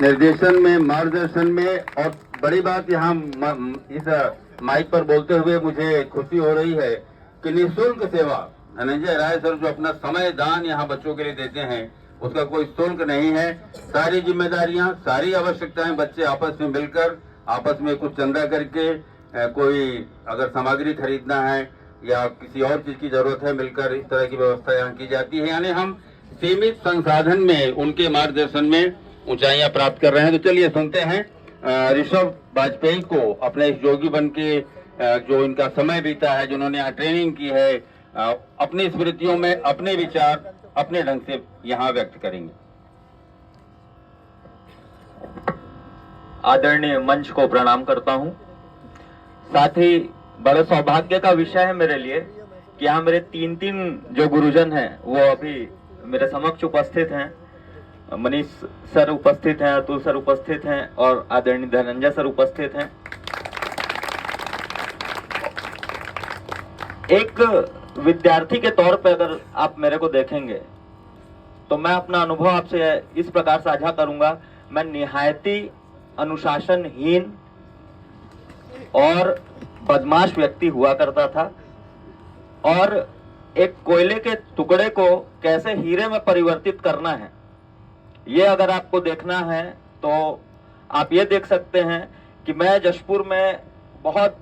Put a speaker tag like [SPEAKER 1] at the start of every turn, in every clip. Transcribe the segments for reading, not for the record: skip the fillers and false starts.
[SPEAKER 1] निर्देशन में, मार्गदर्शन में। और बड़ी बात यहाँ इस माइक पर बोलते हुए मुझे खुशी हो रही है कि निःशुल्क सेवा धनंजय राय सर जो अपना समय दान यहाँ बच्चों के लिए देते हैं, उसका कोई शुल्क नहीं है। सारी जिम्मेदारियां, सारी आवश्यकताएं बच्चे आपस में मिलकर, आपस में कुछ चंदा करके, कोई अगर सामग्री खरीदना है या किसी और चीज की जरूरत है, मिलकर इस तरह की व्यवस्था यहाँ की जाती है। यानी हम सीमित संसाधन में उनके मार्गदर्शन में ऊंचाइयां प्राप्त कर रहे हैं। तो चलिए सुनते हैं ऋषभ वाजपेयी को, अपने इस योगी बन के जो इनका समय बीता है, जिन्होंने यहाँ ट्रेनिंग की है, अपनी स्मृतियों में अपने विचार अपने ढंग से यहाँ व्यक्त करेंगे।
[SPEAKER 2] आदरणीय मंच को प्रणाम करता हूँ। साथ ही बड़े सौभाग्य का विषय है मेरे लिए कि यहाँ मेरे तीन जो गुरुजन हैं वो अभी मेरे समक्ष उपस्थित हैं। मनीष सर उपस्थित हैं, अतुल सर उपस्थित हैं और आदरणीय धनंजय सर उपस्थित हैं। एक विद्यार्थी के तौर पे अगर आप मेरे को देखेंगे तो मैं अपना अनुभव आपसे इस प्रकार साझा करूंगा। मैं निहायती अनुशासनहीन और बदमाश व्यक्ति हुआ करता था और एक कोयले के टुकड़े को कैसे हीरे में परिवर्तित करना है, ये अगर आपको देखना है तो आप ये देख सकते हैं कि मैं जशपुर में बहुत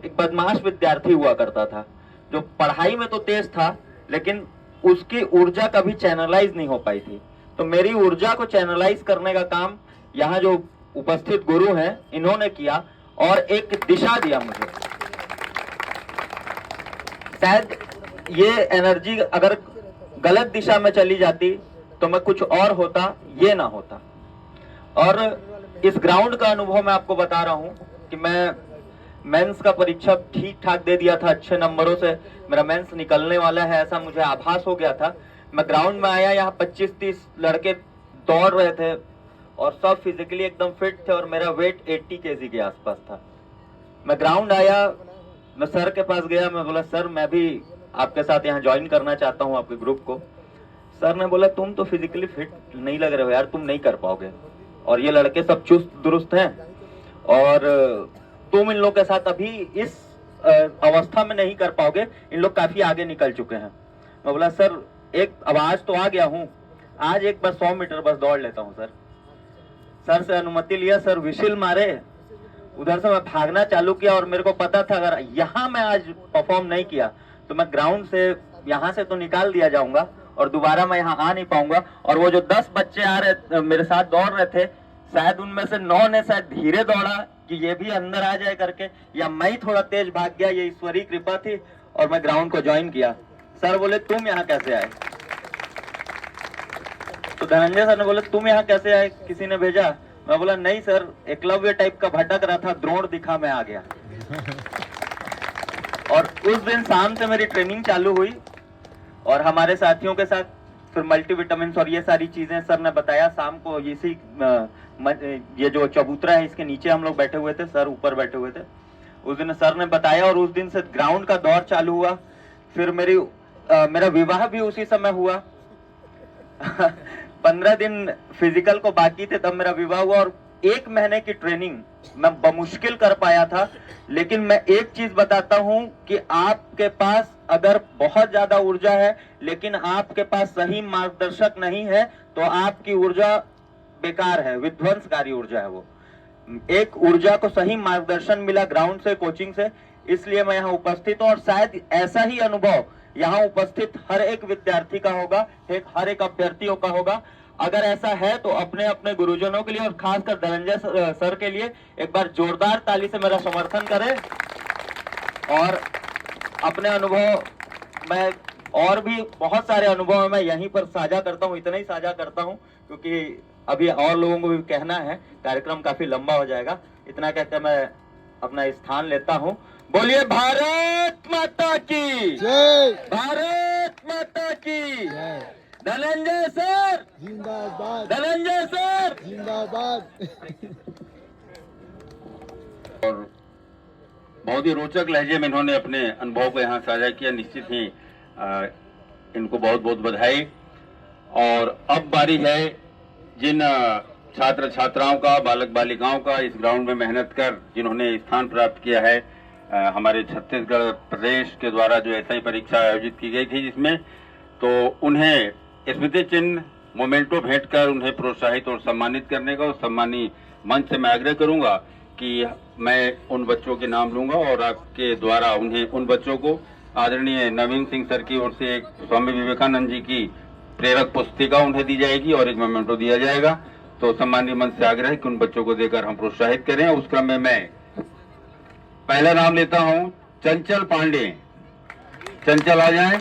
[SPEAKER 2] एक बदमाश विद्यार्थी हुआ करता था, जो पढ़ाई में तो तेज था लेकिन उसकी ऊर्जा कभी चैनलाइज नहीं हो पाई थी। तो मेरी ऊर्जा को चैनलाइज करने का काम यहाँ जो उपस्थित गुरु हैं इन्होंने किया और एक दिशा दिया मुझे। शायद ये एनर्जी अगर गलत दिशा में चली जाती तो मैं कुछ और होता, ये ना होता। और इस ग्राउंड का अनुभव मैं आपको बता रहा हूँ कि मैं मेंस का परीक्षा ठीक ठाक दे दिया था, अच्छे नंबरों से मेरा मेंस निकलने वाला है ऐसा मुझे आभास हो गया था। मैं ग्राउंड में आया, यहाँ 25-30 लड़के दौड़ रहे थे और सब फिजिकली एकदम फिट थे और मेरा वेट 80 केजी के आसपास था। मैं ग्राउंड आया, मैं सर के पास गया, मैं बोला सर मैं भी आपके साथ यहाँ ज्वाइन करना चाहता हूँ आपके ग्रुप को। सर ने बोला तुम तो फिजिकली फिट नहीं लग रहे हो यार, तुम नहीं कर पाओगे और ये लड़के सब चुस्त दुरुस्त हैं और तुम इन लोग के साथ अभी इस अवस्था में नहीं कर पाओगे, इन लोग काफी आगे निकल चुके हैं। मैं बोला सर एक आवाज तो आ गया हूँ, आज एक बार 100 मीटर बस दौड़ लेता हूँ सर। सर से अनुमति लिया, सर विशिल मारे, उधर से मैं भागना चालू किया और मेरे को पता था अगर यहाँ मैं आज परफॉर्म नहीं किया तो मैं ग्राउंड से यहाँ से तो निकाल दिया जाऊंगा और दोबारा मैं यहाँ आ नहीं पाऊंगा। और वो जो 10 बच्चे आ रहे मेरे साथ दौड़ रहे थे, शायद उनमें से 9 ने शायद धीरे दौड़ा कि ये भी अंदर आ जाए करके, या मैं ही थोड़ा तेज भाग गया, ये ईश्वरीय कृपा थी और मैं ग्राउंड को ज्वाइन किया। सर बोले तुम यहाँ कैसे आए? तो धनंजय सर ने बोले तुम यहाँ कैसे आए, किसी ने भेजा? मैं बोला नहीं सर, एकलव्य टाइप का भटक रहा था, द्रोण दिखा मैं आ गया। और उस दिन शाम से मेरी ट्रेनिंग चालू हुई और हमारे साथियों के साथ फिर मल्टीविटामिन और ये सारी चीजें सर ने बताया। शाम को इसी ये जो चबूतरा है इसके नीचे हम लोग बैठे हुए थे, सर ऊपर बैठे हुए थे। उस दिन सर ने बताया और उस दिन से ग्राउंड का दौर चालू हुआ। फिर मेरा विवाह भी उसी समय हुआ। 15 दिन फिजिकल को बाकी थे तब मेरा विवाह हुआ और 1 महीने की ट्रेनिंग मैं बमुश्किल कर पाया था। लेकिन मैं एक चीज बताता हूं कि आपके पास अगर बहुत ज्यादा ऊर्जा है लेकिन आपके पास सही मार्गदर्शक नहीं है तो आपकी ऊर्जा बेकार है, विध्वंसकारी ऊर्जा है वो। एक ऊर्जा को सही मार्गदर्शन मिला ग्राउंड से, कोचिंग से, इसलिए मैं यहाँ उपस्थित हूँ। और शायद ऐसा ही अनुभव यहाँ उपस्थित हर एक विद्यार्थी का होगा, हर एक अभ्यर्थियों का होगा। अगर ऐसा है तो अपने अपने गुरुजनों के लिए और खासकर धनंजय सर के लिए एक बार जोरदार ताली से मेरा समर्थन करें। और अपने अनुभव मैं और भी बहुत सारे अनुभव मैं यहीं पर साझा करता हूँ, इतना ही साझा करता हूँ क्योंकि अभी और लोगों को भी कहना है, कार्यक्रम काफी लंबा हो जाएगा। इतना कहते मैं अपना स्थान लेता हूँ। बोलिए भारत माता की
[SPEAKER 3] जय,
[SPEAKER 2] भारत माता की
[SPEAKER 3] जय।
[SPEAKER 2] धनंजय सर
[SPEAKER 3] जिंदाबाद,
[SPEAKER 2] धनंजय सर
[SPEAKER 3] जिंदाबाद।
[SPEAKER 1] और बहुत ही रोचक लहजे में इन्होंने अपने अनुभव को यहाँ साझा किया। निश्चित ही इनको बहुत बहुत बधाई। और अब बारी है जिन छात्र छात्राओं का, बालक बालिकाओं का इस ग्राउंड में मेहनत कर जिन्होंने स्थान प्राप्त किया है। हमारे छत्तीसगढ़ प्रदेश के द्वारा जो एसआई परीक्षा आयोजित की गई थी जिसमें, तो उन्हें स्मृति चिन्ह मोमेंटो भेंट कर उन्हें प्रोत्साहित और सम्मानित करने का, और सम्मानी मंच से मैं आग्रह करूंगा कि मैं उन बच्चों के नाम लूंगा और आपके द्वारा उन्हें, उन बच्चों को आदरणीय नवीन सिंह सर की ओर से एक स्वामी विवेकानंद जी की प्रेरक पुस्तिका उन्हें दी जाएगी और एक मोमेंटो दिया जाएगा। तो सम्मानीय मंच से आग्रह है कि उन बच्चों को देकर हम प्रोत्साहित करें। उस क्रम में मैं पहला नाम लेता हूं चंचल पांडे। चंचल आ जाएं।